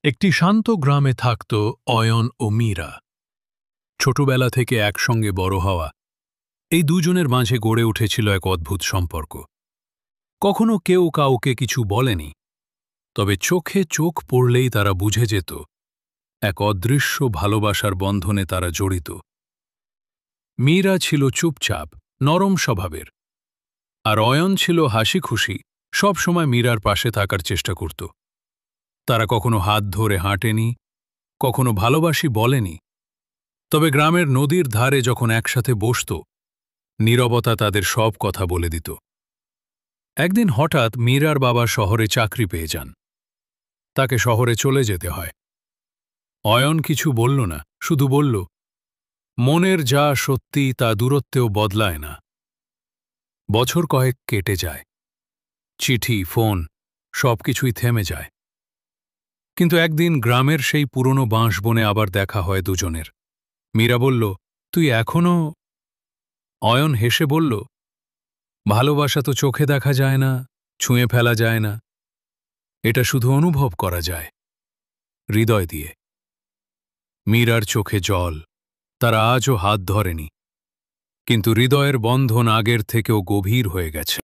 একটি শান্ত গ্রামে থাকত অয়ন ও মীরা। ছোটবেলা থেকে একসঙ্গে বড় হওয়া এই দুজনের মাঝে গড়ে উঠেছিল এক অদ্ভুত সম্পর্ক। কখনো কেউ কাউকে কিছু বলেনি, তবে চোখে চোখ পড়লেই তারা বুঝে যেত এক অদৃশ্য ভালোবাসার বন্ধনে তারা জড়িত। মীরা ছিল চুপচাপ, নরম স্বভাবের, আর অয়ন ছিল হাসি খুশি, সবসময় মীরার পাশে থাকার চেষ্টা করত। তারা কখনো হাত ধরে হাঁটেনি, কখনো ভালোবাসি বলেনি, তবে গ্রামের নদীর ধারে যখন একসাথে বসত, নীরবতা তাদের সব কথা বলে দিত। একদিন হঠাৎ মীরার বাবা শহরে চাকরি পেয়ে যান। তাকে শহরে চলে যেতে হয়। অয়ন কিছু বলল না, শুধু বলল, মনের যা সত্যি তা দূরত্বেও বদলায় না। বছর কয়েক কেটে যায়, চিঠি, ফোন সবকিছুই থেমে যায়। কিন্তু একদিন গ্রামের সেই পুরনো বাঁশবনে আবার দেখা হয় দুজনের। মীরা বলল, তুই এখনো? অয়ন হেসে বলল, ভালোবাসা তো চোখে দেখা যায় না, ছুঁয়ে ফেলা যায় না, এটা শুধু অনুভব করা যায় হৃদয় দিয়ে। মীরার চোখে জল, তারা আজও হাত ধরেনি, কিন্তু হৃদয়ের বন্ধন আগের থেকেও গভীর হয়ে গেছে।